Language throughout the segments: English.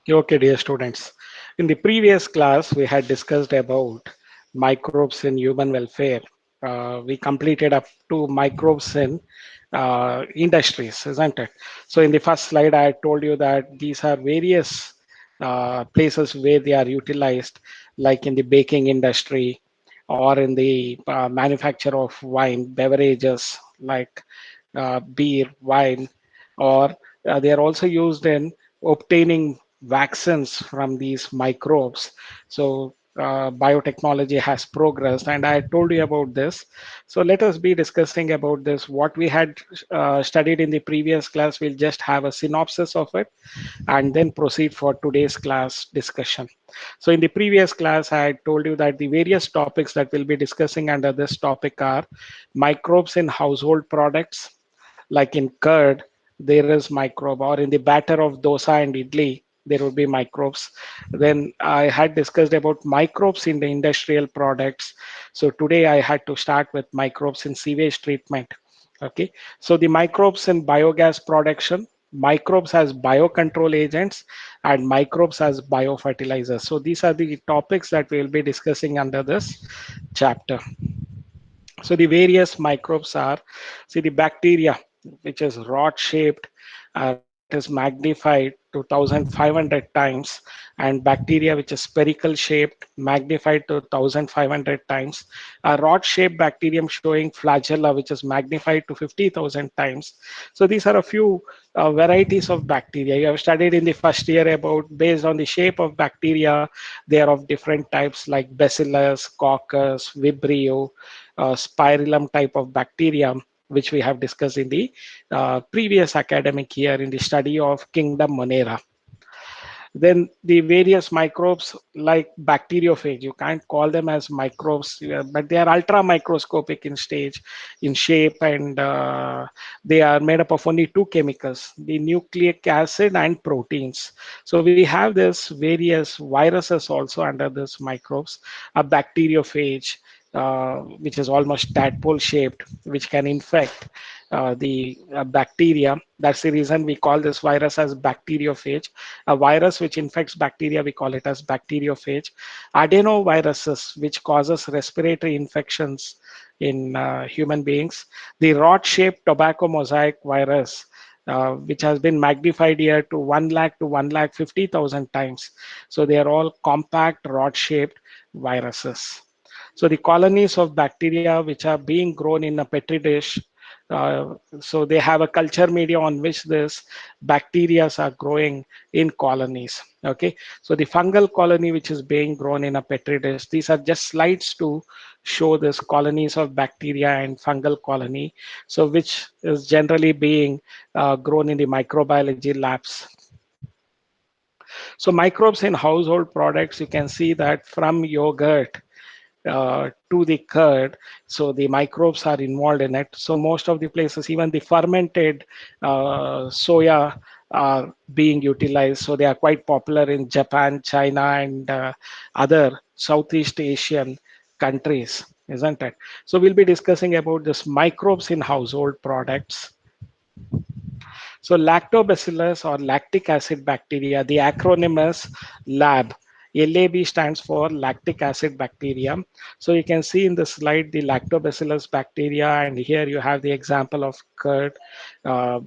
Okay, dear students. In the previous class, we had discussed about microbes in human welfare. We completed up to microbes in industries, isn't it? So, in the first slide, I told you that these are various places where they are utilized, like in the baking industry or in the manufacture of wine, beverages like beer, wine, or they are also used in obtaining vaccines from these microbes. So biotechnology has progressed, and I told you about this. So let us be discussing about this. What we had studied in the previous class, we'll just have a synopsis of it and then proceed for today's class discussion. So in the previous class, I had told you that the various topics that we'll be discussing under this topic are microbes in household products, like in curd, there is microbe, or in the batter of dosa and idli, there would be microbes. Then I had discussed about microbes in the industrial products. So today I had to start with microbes in sewage treatment. Okay, so the microbes in biogas production, microbes as biocontrol agents, and microbes as biofertilizers. So these are the topics that we will be discussing under this chapter. So the various microbes are, see the bacteria, which is rod shaped, that is magnified to 1500 times, and bacteria which is spherical shaped, magnified to 1500 times. A rod shaped bacterium showing flagella, which is magnified to 50,000 times. So these are a few varieties of bacteria. You have studied in the first year about based on the shape of bacteria, they are of different types like Bacillus, Coccus, Vibrio, spirillum type of bacterium, which we have discussed in the previous academic year in the study of kingdom Monera. Then the various microbes like bacteriophage, you can't call them as microbes, but they are ultra microscopic in stage, in shape, and they are made up of only two chemicals, the nucleic acid and proteins. So we have this various viruses also under this microbes, a bacteriophage, which is almost tadpole shaped, which can infect the bacteria. That's the reason we call this virus as bacteriophage. A virus which infects bacteria, we call it as bacteriophage. Adenoviruses, which causes respiratory infections in human beings. The rod-shaped tobacco mosaic virus, which has been magnified here to 1 lakh to 1 lakh 50,000 times. So they are all compact rod-shaped viruses. So the colonies of bacteria which are being grown in a petri dish, so they have a culture media on which this bacteria are growing in colonies. Okay, so the fungal colony which is being grown in a petri dish, these are just slides to show this colonies of bacteria and fungal colony, so which is generally being grown in the microbiology labs. So microbes in household products, you can see that from yogurt to the curd, so the microbes are involved in it. So most of the places, even the fermented soya are being utilized. So they are quite popular in Japan, China, and other Southeast Asian countries, isn't it? So we'll be discussing about this microbes in household products. So lactobacillus or lactic acid bacteria, the acronym is LAB. LAB stands for lactic acid bacteria. So you can see in the slide the lactobacillus bacteria, and here you have the example of curd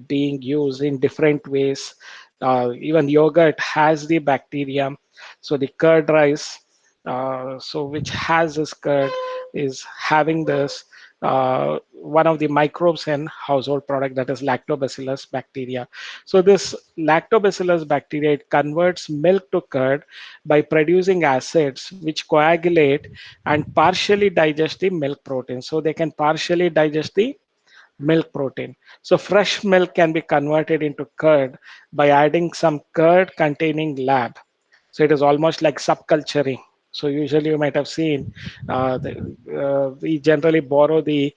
being used in different ways. Even yogurt has the bacteria. So the curd rice, so which has this curd, is having this one of the microbes in household product, that is lactobacillus bacteria. So this lactobacillus bacteria, it converts milk to curd by producing acids which coagulate and partially digest the milk protein. So they can partially digest the milk protein. So fresh milk can be converted into curd by adding some curd containing lab. So it is almost like subculturing. So usually you might have seen we generally borrow the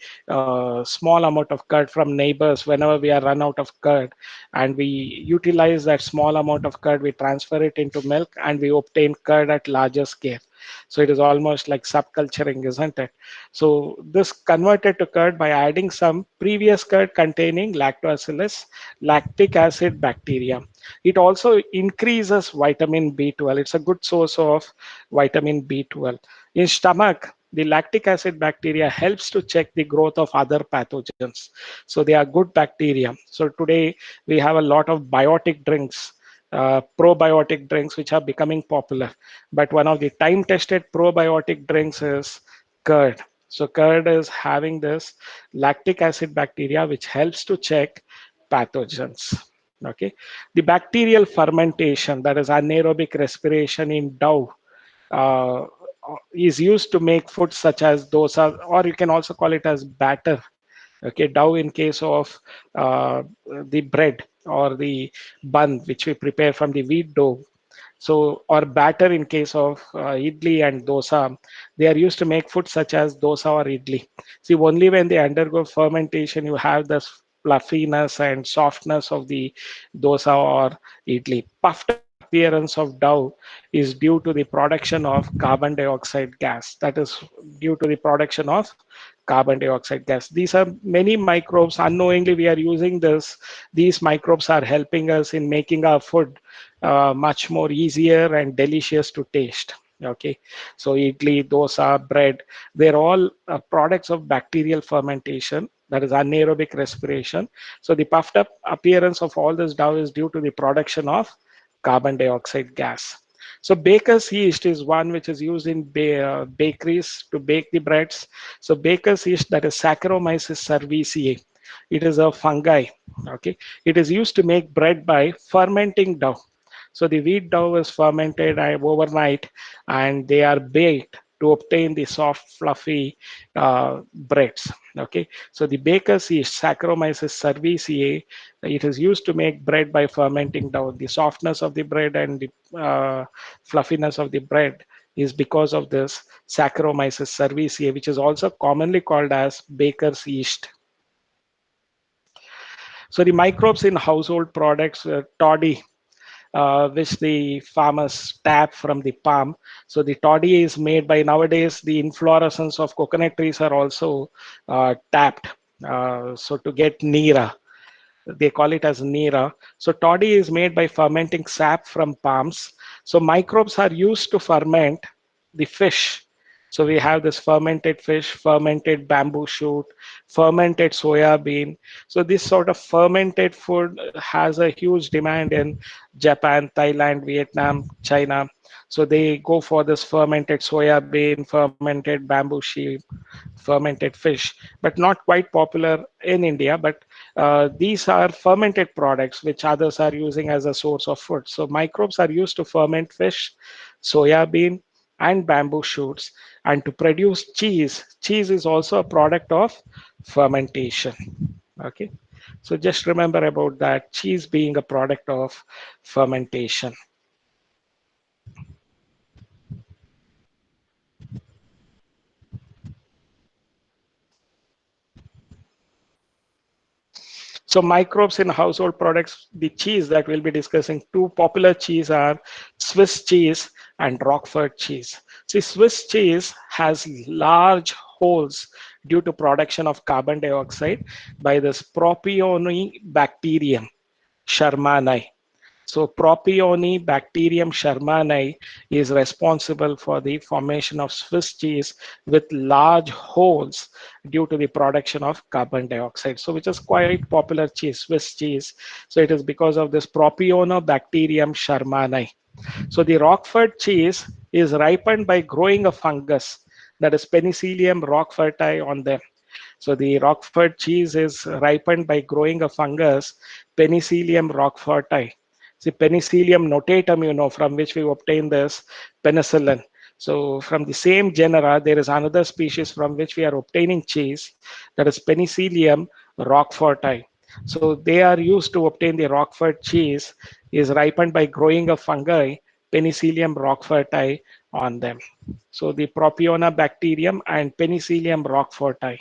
small amount of curd from neighbors whenever we are run out of curd, and we utilize that small amount of curd, we transfer it into milk, and we obtain curd at larger scale. So it is almost like subculturing, isn't it? So this converted to curd by adding some previous curd containing lactobacillus lactic acid bacteria. It also increases vitamin B12. It's a good source of vitamin B12. In stomach, the lactic acid bacteria helps to check the growth of other pathogens. So they are good bacteria. So today we have a lot of biotic drinks, probiotic drinks, which are becoming popular. But one of the time tested probiotic drinks is curd. So curd is having this lactic acid bacteria, which helps to check pathogens. Okay. The bacterial fermentation, that is anaerobic respiration in dough, uh, is used to make foods such as dosa, or you can also call it as batter. Okay, dough in case of uh, the bread or the bun, which we prepare from the wheat dough. So, or batter in case of idli and dosa, they are used to make food such as dosa or idli. See, only when they undergo fermentation, you have the fluffiness and softness of the dosa or idli. Puffed up appearance of dough is due to the production of carbon dioxide gas. That is due to the production of carbon dioxide gas. These are many microbes. Unknowingly, we are using this. These microbes are helping us in making our food much more easier and delicious to taste. Okay, so idli, dosa, bread, they're all products of bacterial fermentation, that is anaerobic respiration. So the puffed up appearance of all this dough is due to the production of carbon dioxide gas. So baker's yeast is one which is used in bakeries to bake the breads. So baker's yeast, that is Saccharomyces cerevisiae, it is a fungi. Okay, it is used to make bread by fermenting dough. So the wheat dough is fermented overnight, and they are baked to obtain the soft, fluffy breads. Okay, so the baker's yeast, Saccharomyces cerevisiae, it is used to make bread by fermenting dough. The softness of the bread and the fluffiness of the bread is because of this Saccharomyces cerevisiae, which is also commonly called as baker's yeast. So the microbes in household products, toddy, which the farmers tap from the palm. So the toddy is made by, nowadays the inflorescence of coconut trees are also tapped. So to get nira, they call it as nira. So toddy is made by fermenting sap from palms. So microbes are used to ferment the fish. So we have this fermented fish, fermented bamboo shoot, fermented soya bean. So this sort of fermented food has a huge demand in Japan, Thailand, Vietnam, China. So they go for this fermented soya bean, fermented bamboo shoot, fermented fish, but not quite popular in India. But these are fermented products which others are using as a source of food. So microbes are used to ferment fish, soya bean, and bamboo shoots, and to produce cheese. Cheese is also a product of fermentation. Okay, so just remember about that, cheese being a product of fermentation. So microbes in household products, the cheese that we'll be discussing, two popular cheese are Swiss cheese and Roquefort cheese. See, Swiss cheese has large holes due to production of carbon dioxide by this Propionibacterium shermani. So Propionibacterium shermani is responsible for the formation of Swiss cheese with large holes due to the production of carbon dioxide. So which is quite popular cheese, Swiss cheese. So it is because of this Propionibacterium shermani. So the Roquefort cheese is ripened by growing a fungus, that is Penicillium roqueforti, on them. So the Roquefort cheese is ripened by growing a fungus, Penicillium roqueforti. See, Penicillium notatum, from which we obtain this penicillin. So from the same genera, there is another species from which we are obtaining cheese, that is Penicillium roqueforti. So they are used to obtain the Roquefort cheese is ripened by growing a fungi, Penicillium roqueforti, on them. So the Propionibacterium and Penicillium roqueforti.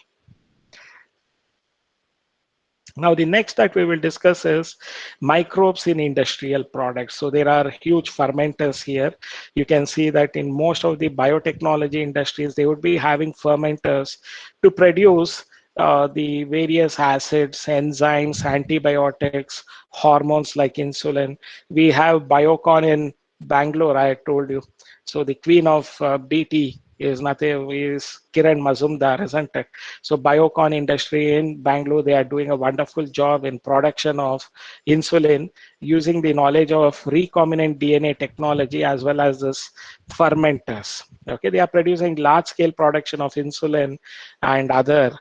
Now, the next that we will discuss is microbes in industrial products. So there are huge fermenters here. You can see that in most of the biotechnology industries, they would be having fermenters to produce the various acids, enzymes, antibiotics, hormones like insulin. We have Biocon in Bangalore, I told you. So the queen of BT is nothing is Kiran Mazumdar, isn't it? So Biocon industry in Bangalore, they are doing a wonderful job in production of insulin using the knowledge of recombinant DNA technology as well as this fermenters. Okay, they are producing large scale production of insulin and other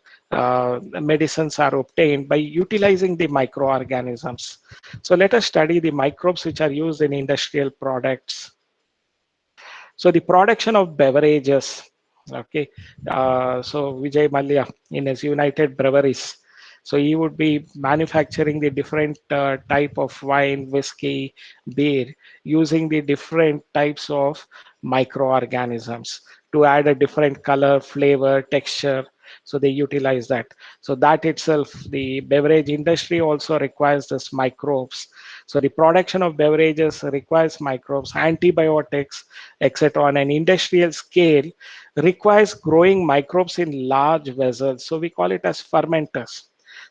medicines are obtained by utilizing the microorganisms. So let us study the microbes which are used in industrial products. So the production of beverages, okay. So Vijay Mallya in his United Breweries, so he would be manufacturing the different type of wine, whiskey, beer, using the different types of microorganisms to add a different color, flavor, texture. So they utilize that. So that itself, the beverage industry also requires this microbes. So the production of beverages requires microbes, antibiotics, etc. on an industrial scale requires growing microbes in large vessels. So we call it as fermenters.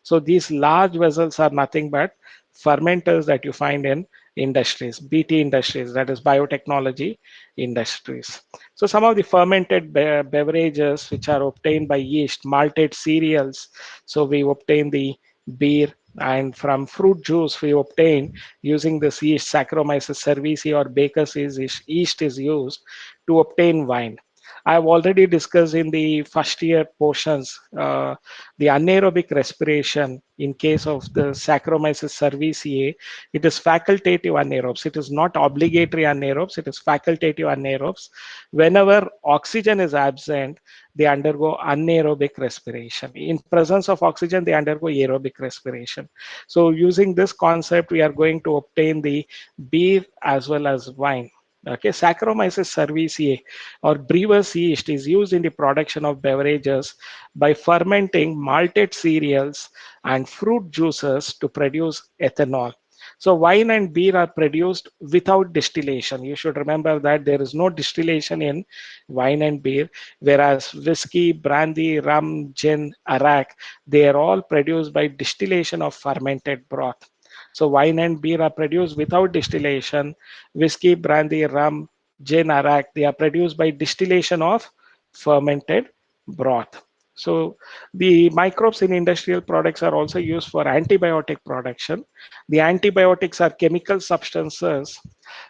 So these large vessels are nothing but fermenters that you find in industries, BT industries, that is biotechnology industries. So some of the fermented beverages which are obtained by yeast, malted cereals. So we obtain the beer, and from fruit juice we obtain using this yeast, Saccharomyces cerevisiae or baker's yeast is used to obtain wine. I've already discussed in the first year portions the anaerobic respiration in case of the Saccharomyces cerevisiae. It is facultative anaerobes. It is not obligatory anaerobes. It is facultative anaerobes. Whenever oxygen is absent, they undergo anaerobic respiration. In presence of oxygen, they undergo aerobic respiration. So using this concept, we are going to obtain the beer as well as wine. Okay, Saccharomyces cerevisiae or brewer's yeast is used in the production of beverages by fermenting malted cereals and fruit juices to produce ethanol. So wine and beer are produced without distillation. You should remember that there is no distillation in wine and beer, whereas whiskey, brandy, rum, gin, arak, they are all produced by distillation of fermented broth. So wine and beer are produced without distillation. Whiskey, brandy, rum, gin, arak, they are produced by distillation of fermented broth. So the microbes in industrial products are also used for antibiotic production. The antibiotics are chemical substances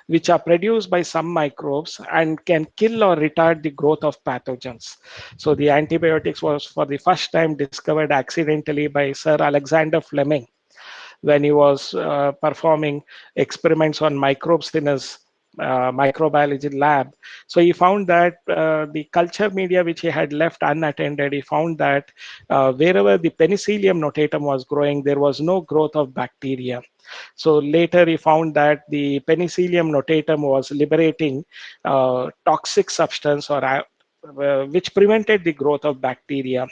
which are produced by some microbes and can kill or retard the growth of pathogens. So the antibiotics was for the first time discovered accidentally by Sir Alexander Fleming when he was performing experiments on microbes in his microbiology lab. So he found that the culture media which he had left unattended, he found that wherever the Penicillium notatum was growing, there was no growth of bacteria. So later he found that the Penicillium notatum was liberating toxic substance or which prevented the growth of bacteria.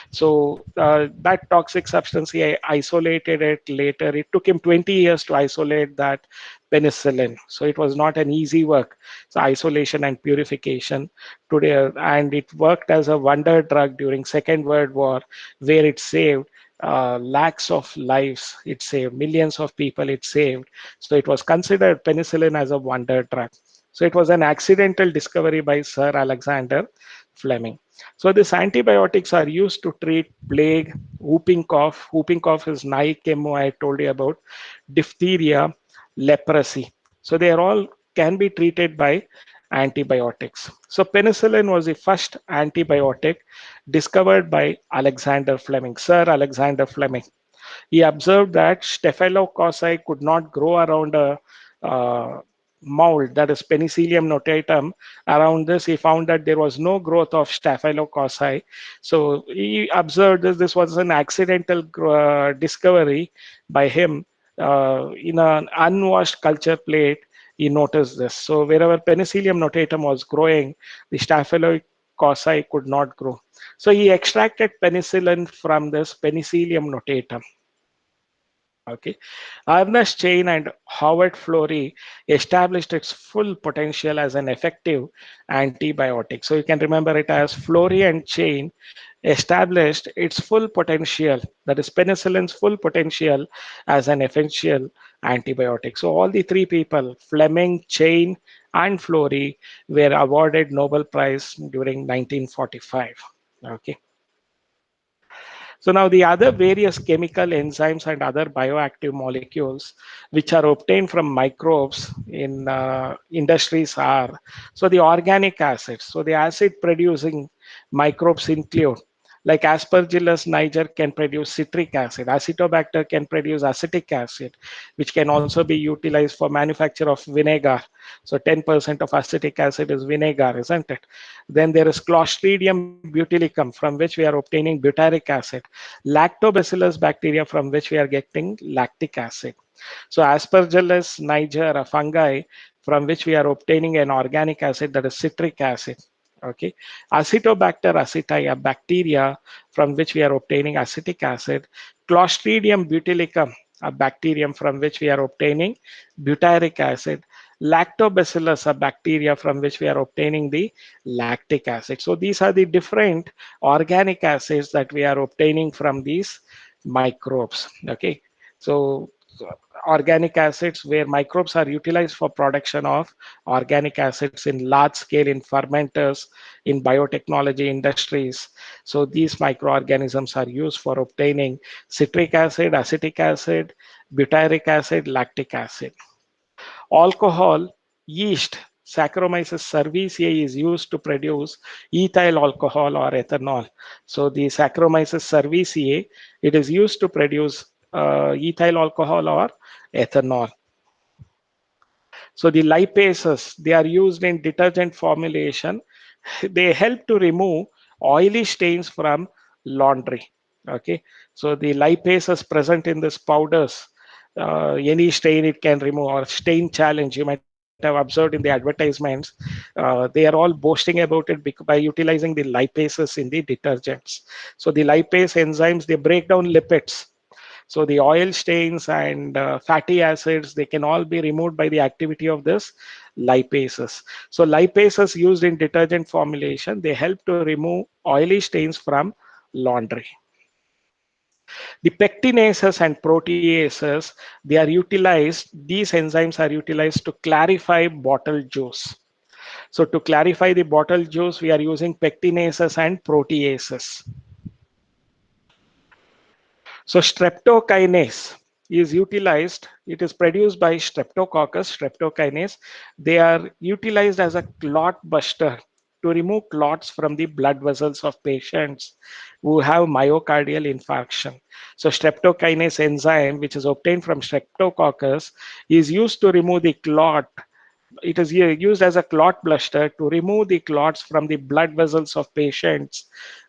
So that toxic substance, he isolated it later. It took him 20 years to isolate that penicillin. So it was not an easy work. So isolation and purification today, and it worked as a wonder drug during Second World War, where it saved lakhs of lives. It saved millions of people. It saved. So it was considered penicillin as a wonder drug. So it was an accidental discovery by Sir Alexander Fleming. So these antibiotics are used to treat plague, whooping cough. Whooping cough is Naikemo, I told you about, diphtheria, leprosy. So they are all can be treated by antibiotics. So penicillin was the first antibiotic discovered by Alexander Fleming, Sir Alexander Fleming. He observed that Staphylococci could not grow around a mold, that is Penicillium notatum. Around this, he found that there was no growth of Staphylococci. So he observed this was an accidental discovery by him in an unwashed culture plate. He noticed this. So wherever Penicillium notatum was growing, the Staphylococci could not grow. So he extracted penicillin from this Penicillium notatum. Okay. Ernest Chain and Howard Florey established its full potential as an effective antibiotic. So you can remember it as Florey and Chain established its full potential, that is penicillin's full potential as an essential antibiotic. So all the three people, Fleming, Chain, and Florey, were awarded Nobel Prize during 1945. Okay. So now the other various chemical enzymes and other bioactive molecules which are obtained from microbes in industries are, so the organic acids. So the acid producing microbes include, like Aspergillus niger can produce citric acid, Acetobacter can produce acetic acid, which can also be utilized for manufacture of vinegar. So 10% of acetic acid is vinegar, isn't it? Then there is Clostridium butylicum, from which we are obtaining butyric acid, lactobacillus bacteria, from which we are getting lactic acid. So Aspergillus niger, a fungi, from which we are obtaining an organic acid, that is citric acid. Okay. Acetobacter aceti, a bacteria, from which we are obtaining acetic acid. Clostridium butylicum, a bacterium, from which we are obtaining butyric acid. Lactobacillus, a bacteria, from which we are obtaining the lactic acid. So these are the different organic acids that we are obtaining from these microbes. Okay. So organic acids, where microbes are utilized for production of organic acids in large scale in fermenters, in biotechnology industries. So these microorganisms are used for obtaining citric acid, acetic acid, butyric acid, lactic acid. Alcohol, yeast, Saccharomyces cerevisiae, is used to produce ethyl alcohol or ethanol. So the Saccharomyces cerevisiae, it is used to produce ethyl alcohol or ethanol. So the lipases, they are used in detergent formulation. They help to remove oily stains from laundry. Okay, so the lipases present in this powders, any stain it can remove, or stain challenge you might have observed in the advertisements. They are all boasting about it by utilizing the lipases in the detergents. So the lipase enzymes, they break down lipids. So the oil stains and fatty acids, they can all be removed by the activity of this lipases. So lipases used in detergent formulation, they help to remove oily stains from laundry. The pectinases and proteases, they are utilized, these enzymes are utilized to clarify bottled juice. So to clarify the bottled juice, we are using pectinases and proteases. So streptokinase is utilized. It is produced by Streptococcus streptokinase. They are utilized as a clot buster to remove clots from the blood vessels of patients who have myocardial infarction. So streptokinase enzyme, which is obtained from Streptococcus, is used to remove the clot. It is used as a clot buster to remove the clots from the blood vessels of patients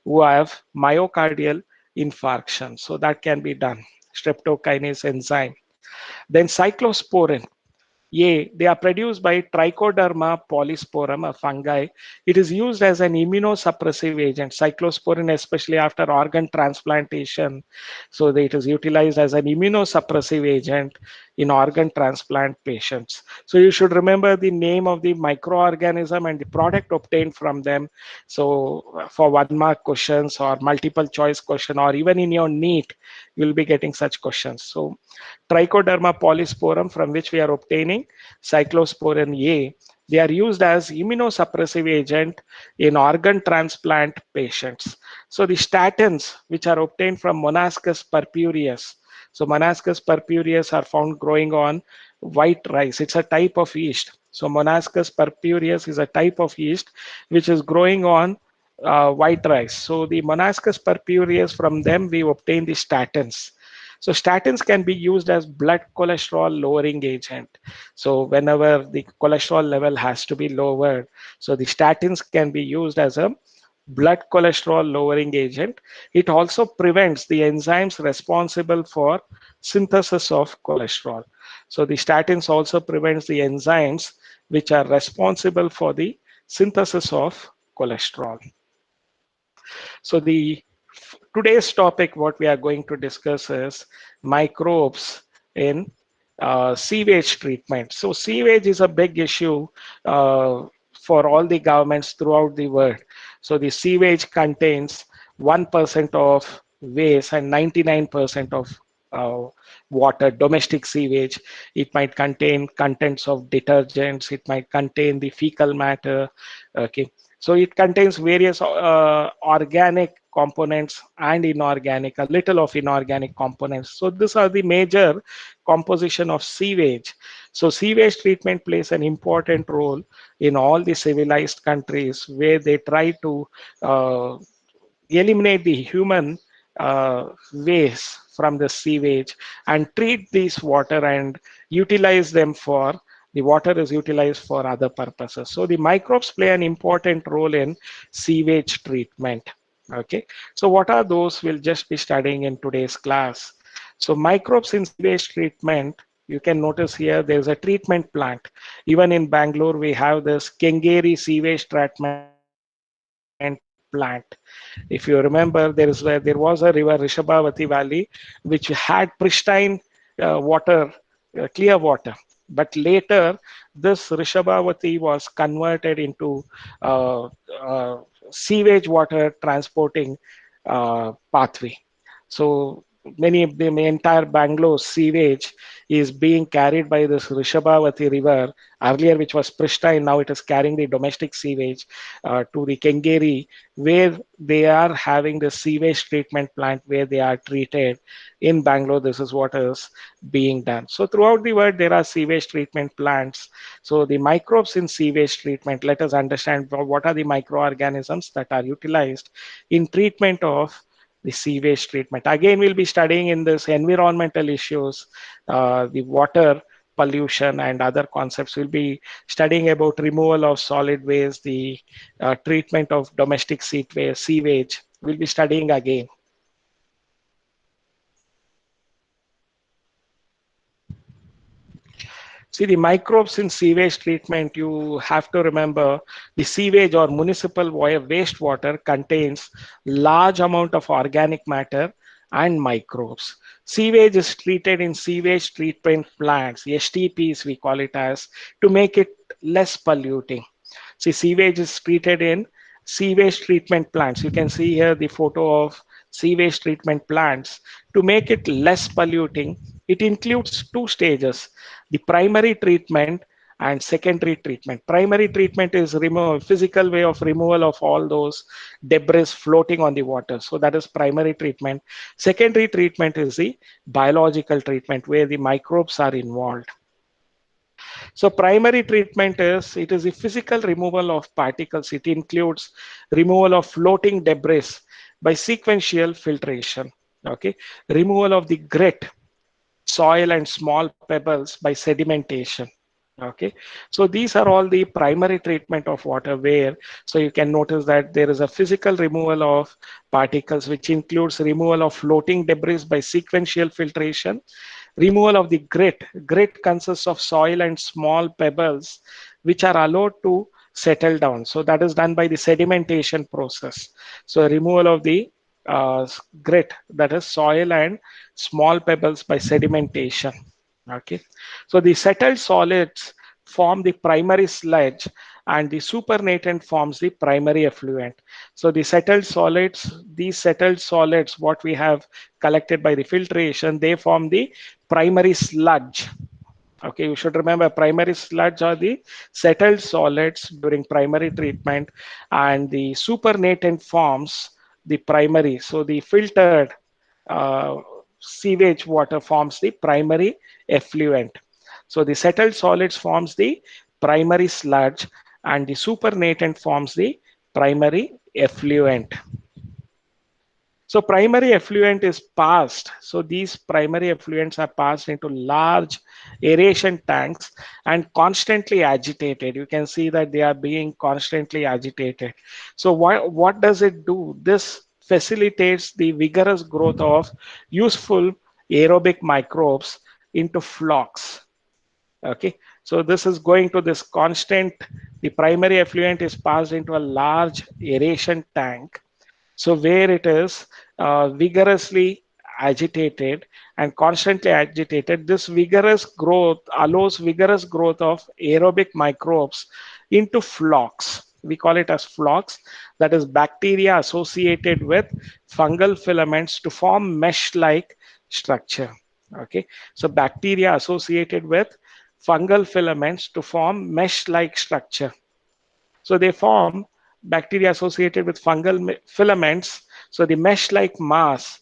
who have myocardial infarction. So that can be done. Streptokinase enzyme. Then cyclosporin. A, they are produced by Trichoderma polysporum, a fungi. It is used as an immunosuppressive agent, cyclosporin, especially after organ transplantation. So it is utilized as an immunosuppressive agent in organ transplant patients. So you should remember the name of the microorganism and the product obtained from them. So for 1 mark questions or multiple choice question, or even in your NEET, you'll be getting such questions. So Trichoderma polysporum, from which we are obtaining cyclosporin A. They are used as immunosuppressive agent in organ transplant patients. So the statins, which are obtained from Monascus purpureus. So Monascus purpureus are found growing on white rice. It's a type of yeast. So Monascus purpureus is a type of yeast which is growing on white rice. So the Monascus purpureus, from them we obtain the statins. So statins can be used as blood cholesterol lowering agent. So whenever the cholesterol level has to be lowered, so the statins can be used as a blood cholesterol lowering agent. It also prevents the enzymes responsible for synthesis of cholesterol. So the statins also prevents the enzymes which are responsible for the synthesis of cholesterol. So the today's topic, what we are going to discuss is microbes in sewage treatment. So sewage is a big issue for all the governments throughout the world. So the sewage contains 1% of waste and 99% of uh, water, domestic sewage. It might contain contents of detergents, it might contain the fecal matter. Okay, so it contains various organic components and inorganic, a little of inorganic components. So these are the major composition of sewage. So sewage treatment plays an important role in all the civilized countries where they try to eliminate the human waste from the sewage and treat these water and utilize them for the water is utilized for other purposes. So the microbes play an important role in sewage treatment. Okay, so what are those we'll just be studying in today's class. So microbes in sewage treatment, you can notice here there's a treatment plant. Even in Bangalore, we have this Kengeri sewage treatment plant. If you remember, there was a river, Rishabhavati Valley, which had pristine water, clear water. But later, this Rishabhavati was converted into uh, uh, sewage water transporting pathway. So many of the entire Bangalore sewage is being carried by this Rishabhavati river earlier, which was pristine. Now it is carrying the domestic sewage to the Kengeri, where they are having the sewage treatment plant where they are treated. In Bangalore, this is what is being done. So throughout the world, there are sewage treatment plants. So the microbes in sewage treatment, let us understand what are the microorganisms that are utilized in treatment of the sewage treatment. Again, we'll be studying in this environmental issues, the water pollution and other concepts. We'll be studying about removal of solid waste, the treatment of domestic sewage. We'll be studying again. See, the microbes in sewage treatment, you have to remember the sewage or municipal wastewater contains large amount of organic matter and microbes. Sewage is treated in sewage treatment plants, STPs we call it as, to make it less polluting. See, sewage is treated in sewage treatment plants. You can see here the photo of sewage treatment plants. To make it less polluting, it includes two stages, the primary treatment and secondary treatment. Primary treatment is physical way of removal of all those debris floating on the water. So that is primary treatment. Secondary treatment is the biological treatment where the microbes are involved. So primary treatment is it is the physical removal of particles. It includes removal of floating debris by sequential filtration. Okay, removal of the grit, soil, and small pebbles by sedimentation. Okay, so these are all the primary treatment of water where, so you can notice that there is a physical removal of particles, which includes removal of floating debris by sequential filtration, removal of the grit. Grit consists of soil and small pebbles which are allowed to settle down. So that is done by the sedimentation process. So removal of the grit, that is soil and small pebbles by sedimentation. Okay, so the settled solids form the primary sludge and the supernatant forms the primary effluent. So the settled solids, these settled solids, what we have collected by the filtration, they form the primary sludge. Okay, you should remember primary sludge are the settled solids during primary treatment, and the supernatant forms the primary. So the filtered uh, sewage water forms the primary effluent. So the settled solids forms the primary sludge and the supernatant forms the primary effluent. So primary effluent is passed. So these primary effluents are passed into large aeration tanks and constantly agitated. You can see that they are being constantly agitated. So what does it do? This facilitates the vigorous growth of useful aerobic microbes into flocks. Okay, so this is going to this constant, the primary effluent is passed into a large aeration tank, so where it is vigorously agitated and constantly agitated, this vigorous growth allows vigorous growth of aerobic microbes into flocks. We call it as flocks, that is bacteria associated with fungal filaments to form mesh-like structure. Okay, so bacteria associated with fungal filaments to form mesh-like structure. So they form bacteria associated with fungal filaments. So the mesh-like mass,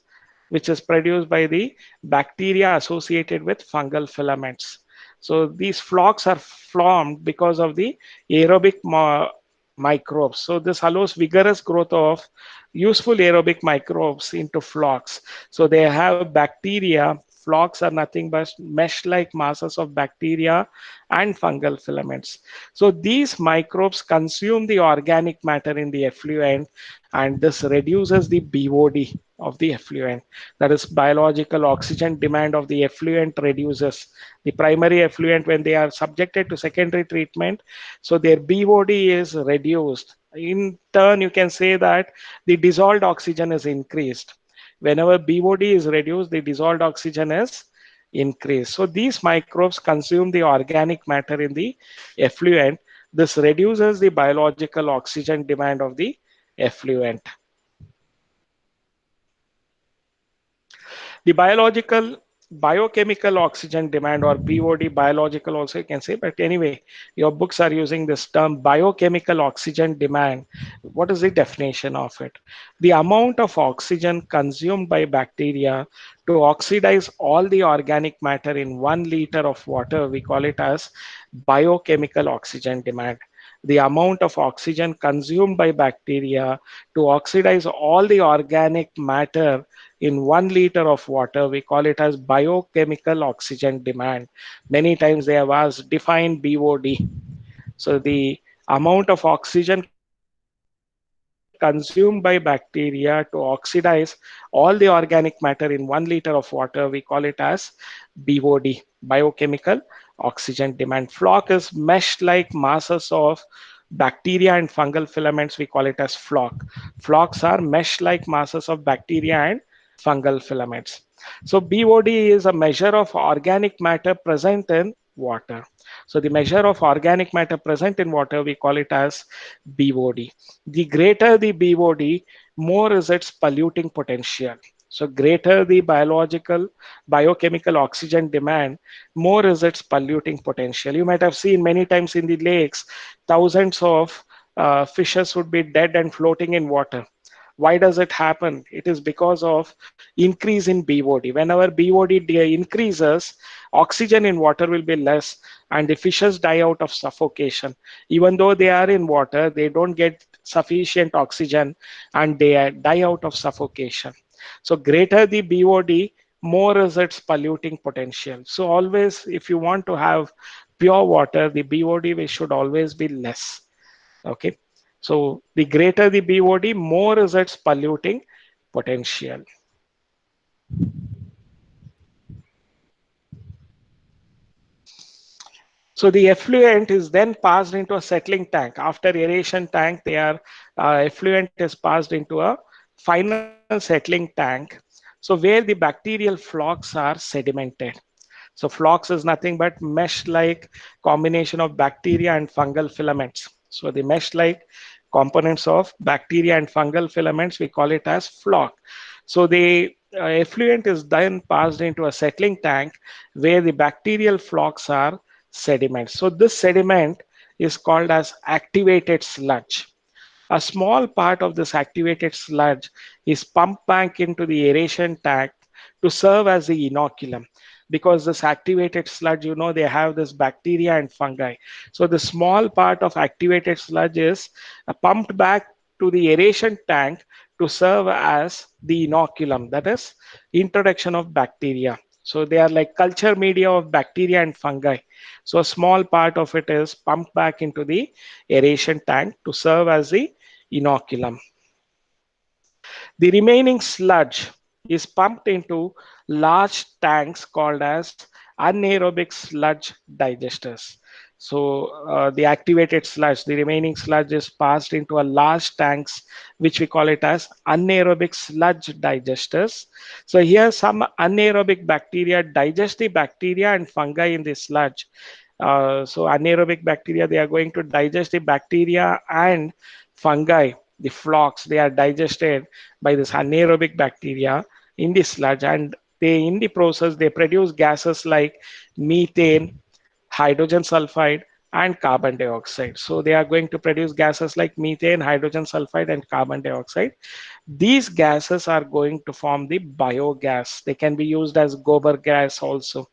which is produced by the bacteria associated with fungal filaments. So these flocks are formed because of the aerobic microbes. So this allows vigorous growth of useful aerobic microbes into flocks. So they have bacteria. Flocks are nothing but mesh-like masses of bacteria and fungal filaments. So these microbes consume the organic matter in the effluent, and this reduces the BOD of the effluent. That is, biological oxygen demand of the effluent reduces. The primary effluent, when they are subjected to secondary treatment, so their BOD is reduced. In turn, you can say that the dissolved oxygen is increased. Whenever BOD is reduced, the dissolved oxygen is increased. So these microbes consume the organic matter in the effluent. This reduces the biological oxygen demand of the effluent. The biochemical oxygen demand, or BOD, biological also you can say, but anyway, your books are using this term biochemical oxygen demand. What is the definition of it? The amount of oxygen consumed by bacteria to oxidize all the organic matter in 1 liter of water, we call it as biochemical oxygen demand. The amount of oxygen consumed by bacteria to oxidize all the organic matter in 1 liter of water, we call it as biochemical oxygen demand. Many times they have asked define BOD. So the amount of oxygen consumed by bacteria to oxidize all the organic matter in 1 liter of water, we call it as BOD, biochemical oxygen demand. Flock is mesh-like masses of bacteria and fungal filaments, we call it as flock. Flocks are mesh-like masses of bacteria and fungal filaments. So BOD is a measure of organic matter present in water. So the measure of organic matter present in water, we call it as BOD. The greater the BOD, more is its polluting potential. So greater the biochemical oxygen demand, more is its polluting potential. You might have seen many times in the lakes, thousands of fishes would be dead and floating in water. Why does it happen? It is because of increase in BOD. Whenever BOD increases, oxygen in water will be less and the fishes die out of suffocation. Even though they are in water, they don't get sufficient oxygen and they die out of suffocation. So greater the BOD, more is its polluting potential. So always, if you want to have pure water, the BOD should always be less. Okay. So the greater the BOD, more is its polluting potential. So the effluent is then passed into a settling tank. After aeration tank, effluent is passed into a final settling tank. So where the bacterial flocks are sedimented. So flocks is nothing but mesh-like combination of bacteria and fungal filaments. So the mesh-like components of bacteria and fungal filaments, we call it as flock. So the effluent is then passed into a settling tank where the bacterial flocks are sediments. So this sediment is called as activated sludge. A small part of this activated sludge is pumped back into the aeration tank to serve as the inoculum. Because this activated sludge, they have this bacteria and fungi. So the small part of activated sludge is pumped back to the aeration tank to serve as the inoculum, that is, introduction of bacteria. So they are like culture media of bacteria and fungi. So a small part of it is pumped back into the aeration tank to serve as the inoculum. The remaining sludge is pumped into large tanks called as anaerobic sludge digesters. So the activated sludge, the remaining sludge is passed into a large tanks, which we call it as anaerobic sludge digesters. So here some anaerobic bacteria digest the bacteria and fungi in the sludge. So anaerobic bacteria, they are going to digest the bacteria and fungi, the flocks, they are digested by this anaerobic bacteria in the sludge, and they in the process they produce gases like methane, hydrogen sulfide, and carbon dioxide. So they are going to produce gases like methane, hydrogen sulfide, and carbon dioxide. These gases are going to form the biogas. They can be used as gobar gas also.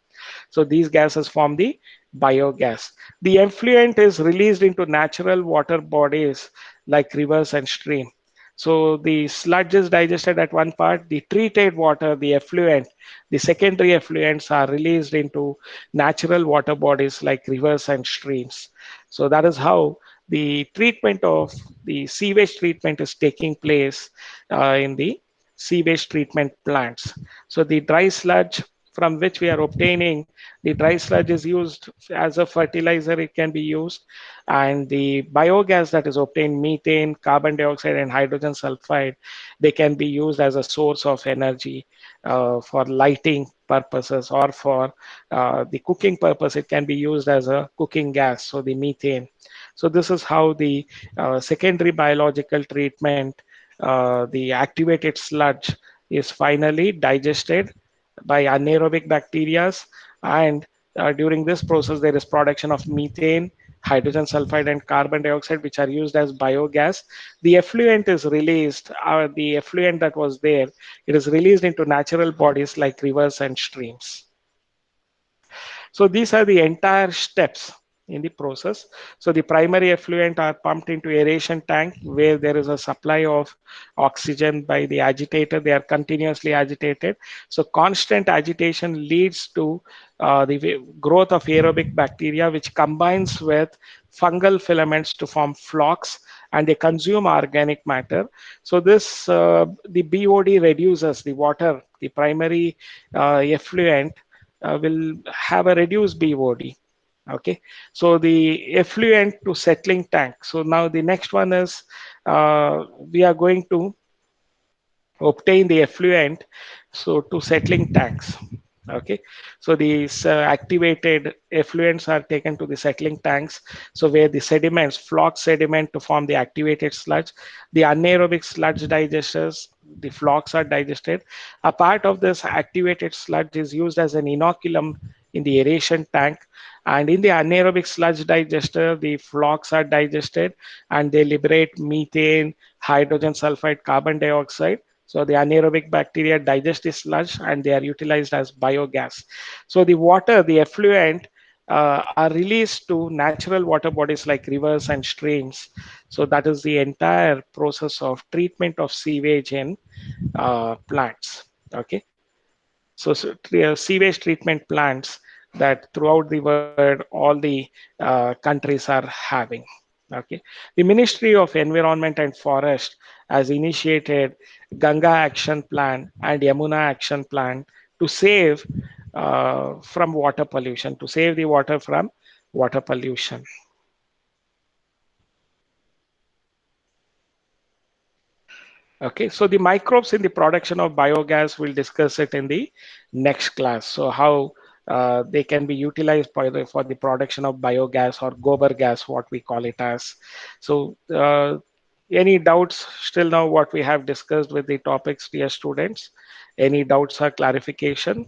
So these gases form the biogas. The effluent is released into natural water bodies like rivers and stream. So the sludge is digested at one part, the treated water, the effluent, the secondary effluents are released into natural water bodies like rivers and streams. So that is how the treatment of the sewage treatment is taking place in the sewage treatment plants. So the dry sludge from which we are obtaining, the dry sludge is used as a fertilizer, it can be used, and the biogas that is obtained, methane, carbon dioxide, and hydrogen sulfide, they can be used as a source of energy for lighting purposes, or for the cooking purpose it can be used as a cooking gas, so the methane. So this is how the secondary biological treatment, the activated sludge is finally digested by anaerobic bacteria, and during this process there is production of methane, hydrogen sulfide, and carbon dioxide, which are used as biogas. The effluent is released, the effluent that was there, it is released into natural bodies like rivers and streams. So these are the entire steps in the process. So the primary effluent are pumped into aeration tank where there is a supply of oxygen by the agitator. They are continuously agitated. So constant agitation leads to the growth of aerobic bacteria, which combines with fungal filaments to form flocks, and they consume organic matter. So this the BOD reduces the water, the primary effluent will have a reduced BOD. Okay, so the effluent to settling tank. So now the next one is we are going to obtain the effluent so to settling tanks. Okay, so these activated effluents are taken to the settling tanks, so where the sediments, flock sediment to form the activated sludge, the anaerobic sludge digesters, the flocks are digested. A part of this activated sludge is used as an inoculum in the aeration tank, and in the anaerobic sludge digester the flocks are digested and they liberate methane, hydrogen sulfide, carbon dioxide. So the anaerobic bacteria digest the sludge and they are utilized as biogas. So the water, the effluent, are released to natural water bodies like rivers and streams. So that is the entire process of treatment of sewage in plants. Okay, so, sewage treatment plants that throughout the world all the countries are having. Okay, the Ministry of Environment and Forest has initiated Ganga Action Plan and Yamuna Action Plan to save from water pollution, to save the water from water pollution. Okay, so the microbes in the production of biogas, we'll discuss it in the next class. So how they can be utilized for the production of biogas or gobar gas, what we call it as. So any doubts still now what we have discussed with the topics, dear students? Any doubts or clarification?